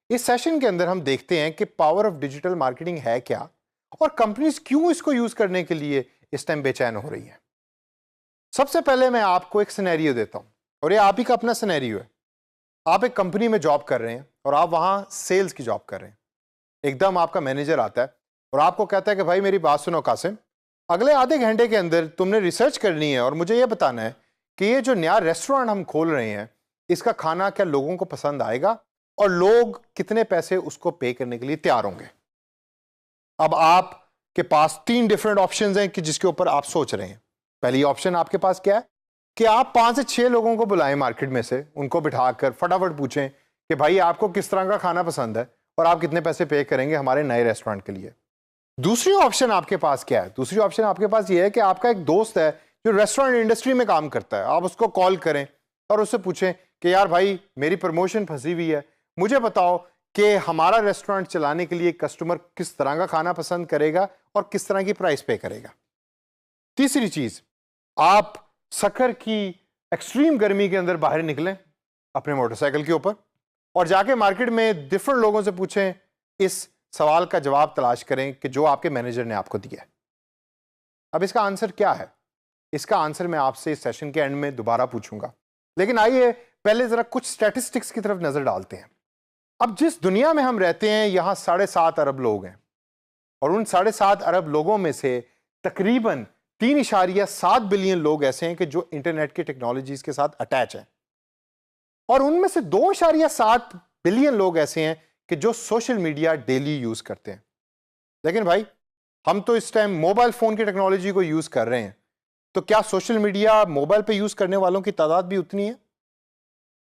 इस सेशन के अंदर हम देखते हैं कि पावर ऑफ डिजिटल मार्केटिंग है क्या और कंपनीज क्यों इसको यूज करने के लिए इस टाइम बेचैन हो रही हैं। सबसे पहले मैं आपको एक सिनेरियो देता हूं और ये आप ही का अपना सिनेरियो है। आप एक कंपनी में जॉब कर रहे हैं और आप वहां सेल्स की जॉब कर रहे हैं। एकदम आपका मैनेजर आता है और आपको कहता है कि भाई मेरी बात सुनो कासिम, अगले आधे घंटे के अंदर तुमने रिसर्च करनी है और मुझे यह बताना है कि ये जो नया रेस्टोरेंट हम खोल रहे हैं इसका खाना क्या लोगों को पसंद आएगा और लोग कितने पैसे उसको पे करने के लिए तैयार होंगे। अब आपके पास 3 डिफरेंट ऑप्शंस हैं कि जिसके ऊपर आप सोच रहे हैं। पहली ऑप्शन आपके पास क्या है कि आप 5 से 6 लोगों को बुलाएं मार्केट में से, उनको बिठाकर फटाफट पूछें कि भाई आपको किस तरह का खाना पसंद है और आप कितने पैसे पे करेंगे हमारे नए रेस्टोरेंट के लिए। दूसरी ऑप्शन आपके पास क्या है? दूसरी ऑप्शन आपके पास यह है कि आपका एक दोस्त है जो रेस्टोरेंट इंडस्ट्री में काम करता है। आप उसको कॉल करें और उससे पूछें कि यार भाई मेरी प्रमोशन फंसी हुई है, मुझे बताओ कि हमारा रेस्टोरेंट चलाने के लिए कस्टमर किस तरह का खाना पसंद करेगा और किस तरह की प्राइस पे करेगा। तीसरी चीज, आप सखर की एक्सट्रीम गर्मी के अंदर बाहर निकलें अपने मोटरसाइकिल के ऊपर और जाके मार्केट में डिफरेंट लोगों से पूछें, इस सवाल का जवाब तलाश करें कि जो आपके मैनेजर ने आपको दिया है। अब इसका आंसर क्या है? इसका आंसर मैं आपसे इस सेशन के एंड में दोबारा पूछूंगा, लेकिन आइए पहले जरा कुछ स्टैटिस्टिक्स की तरफ नजर डालते हैं। अब जिस दुनिया में हम रहते हैं यहां 7.5 अरब लोग हैं और उन 7.5 अरब लोगों में से तकरीबन 3.7 बिलियन लोग ऐसे हैं कि जो इंटरनेट की टेक्नोलॉजीज के साथ अटैच हैं और उनमें से 2.7 बिलियन लोग ऐसे हैं कि जो सोशल मीडिया डेली यूज करते हैं। लेकिन भाई हम तो इस टाइम मोबाइल फोन की टेक्नोलॉजी को यूज कर रहे हैं, तो क्या सोशल मीडिया मोबाइल पे यूज करने वालों की तादाद भी उतनी है?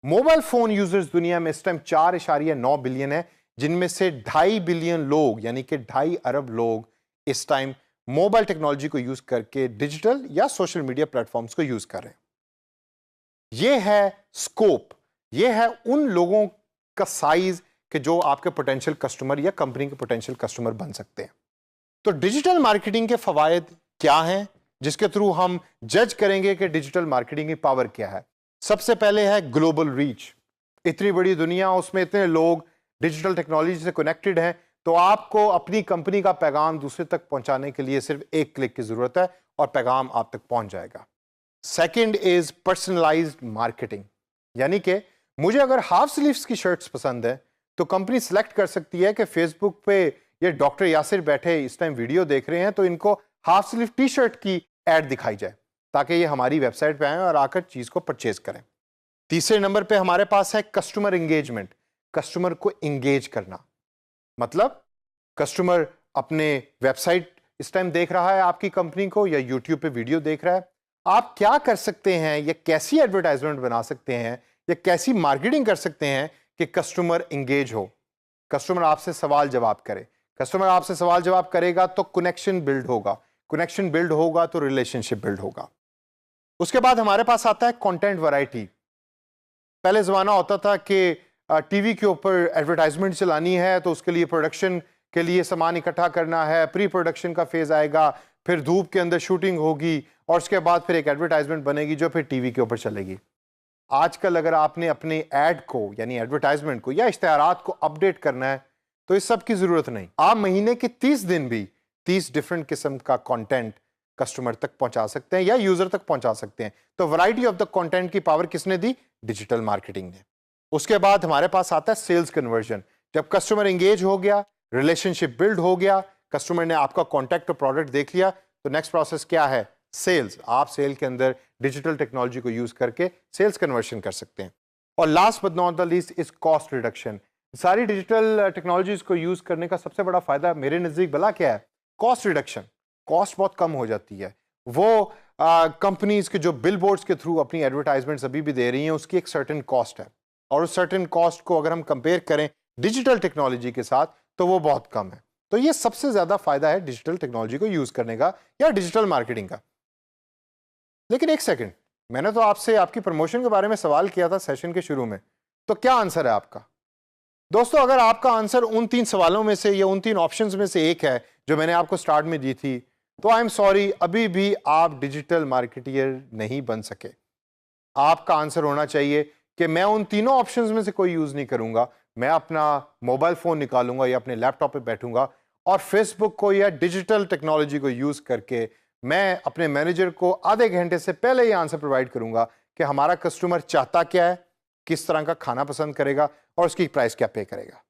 मोबाइल फोन यूजर्स दुनिया में इस टाइम 4.9 बिलियन है, जिनमें से 2.5 बिलियन लोग यानी कि 2.5 अरब लोग इस टाइम मोबाइल टेक्नोलॉजी को यूज करके डिजिटल या सोशल मीडिया प्लेटफॉर्म्स को यूज कर रहे हैं। यह है स्कोप, यह है उन लोगों का साइज कि जो आपके पोटेंशियल कस्टमर या कंपनी के पोटेंशियल कस्टमर बन सकते हैं। तो डिजिटल मार्केटिंग के फवायद क्या हैं जिसके थ्रू हम जज करेंगे कि डिजिटल मार्केटिंग की पावर क्या है? सबसे पहले है ग्लोबल रीच। इतनी बड़ी दुनिया, उसमें इतने लोग डिजिटल टेक्नोलॉजी से कनेक्टेड हैं, तो आपको अपनी कंपनी का पैगाम दूसरे तक पहुंचाने के लिए सिर्फ एक क्लिक की जरूरत है और पैगाम आप तक पहुंच जाएगा। सेकंड इज पर्सनलाइज्ड मार्केटिंग, यानी कि मुझे अगर हाफ स्लीव्स की शर्ट्स पसंद है तो कंपनी सेलेक्ट कर सकती है कि फेसबुक पे ये डॉक्टर यासिर बैठे इस टाइम वीडियो देख रहे हैं तो इनको हाफ स्लीव टी शर्ट की एड दिखाई जाए ताकि ये हमारी वेबसाइट पे आए और आकर चीज को परचेज करें। तीसरे नंबर पे हमारे पास है कस्टमर एंगेजमेंट, कस्टमर को एंगेज करना। मतलब कस्टमर अपने वेबसाइट इस टाइम देख रहा है आपकी कंपनी को या यूट्यूब पे वीडियो देख रहा है, आप क्या कर सकते हैं या कैसी एडवर्टाइजमेंट बना सकते हैं या कैसी मार्केटिंग कर सकते हैं कि कस्टमर एंगेज हो, कस्टमर आपसे सवाल जवाब करे। कस्टमर आपसे सवाल जवाब करेगा तो कनेक्शन बिल्ड होगा, कनेक्शन बिल्ड होगा तो रिलेशनशिप बिल्ड होगा। उसके बाद हमारे पास आता है कंटेंट वैरायटी। पहले जमाना होता था कि टीवी के ऊपर एडवर्टाइजमेंट चलानी है तो उसके लिए प्रोडक्शन के लिए सामान इकट्ठा करना है, प्री प्रोडक्शन का फेज आएगा, फिर धूप के अंदर शूटिंग होगी और उसके बाद फिर एक एडवर्टाइजमेंट बनेगी जो फिर टीवी के ऊपर चलेगी। आजकल अगर आपने अपने ऐड को यानी एडवर्टाइजमेंट को या इश्तेहारात को अपडेट करना है तो इस सब की जरूरत नहीं। आप महीने के 30 दिन भी 30 डिफरेंट किस्म का कंटेंट कस्टमर तक पहुंचा सकते हैं या यूजर तक पहुंचा सकते हैं। तो वैरायटी ऑफ द कंटेंट की पावर किसने दी? डिजिटल मार्केटिंग ने। उसके बाद हमारे पास आता है सेल्स कन्वर्जन। जब कस्टमर एंगेज हो गया, रिलेशनशिप बिल्ड हो गया, कस्टमर ने आपका कॉन्टैक्ट और प्रोडक्ट देख लिया, तो नेक्स्ट प्रोसेस क्या है? सेल्स। आप सेल के अंदर डिजिटल टेक्नोलॉजी को यूज करके सेल्स कन्वर्शन कर सकते हैं। और last but not the least is cost reduction. सारी डिजिटल टेक्नोलॉजीज को यूज करने का सबसे बड़ा फायदा मेरे नजदीक भला क्या है? Cost reduction. कॉस्ट बहुत कम हो जाती है। वो कंपनीज के जो बिल बोर्ड्स के थ्रू अपनी एडवर्टाइजमेंट्स अभी भी दे रही हैं उसकी एक सर्टेन कॉस्ट है और उस सर्टेन कॉस्ट को अगर हम कंपेयर करें डिजिटल टेक्नोलॉजी के साथ तो वो बहुत कम है। तो ये सबसे ज्यादा फायदा है डिजिटल टेक्नोलॉजी को यूज करने का या डिजिटल मार्केटिंग का। लेकिन एक सेकंड, मैंने तो आपसे आपकी प्रमोशन के बारे में सवाल किया था सेशन के शुरू में, तो क्या आंसर है आपका? दोस्तों, अगर आपका आंसर उन 3 सवालों में से या उन 3 ऑप्शंस में से एक है जो मैंने आपको स्टार्ट में दी थी, तो आई एम सॉरी, अभी भी आप डिजिटल मार्केटियर नहीं बन सके। आपका आंसर होना चाहिए कि मैं उन तीनों ऑप्शंस में से कोई यूज नहीं करूंगा, मैं अपना मोबाइल फोन निकालूंगा या अपने लैपटॉप पे बैठूंगा और फेसबुक को या डिजिटल टेक्नोलॉजी को यूज करके मैं अपने मैनेजर को आधे घंटे से पहले ये आंसर प्रोवाइड करूंगा कि हमारा कस्टमर चाहता क्या है, किस तरह का खाना पसंद करेगा और उसकी प्राइस क्या पे करेगा।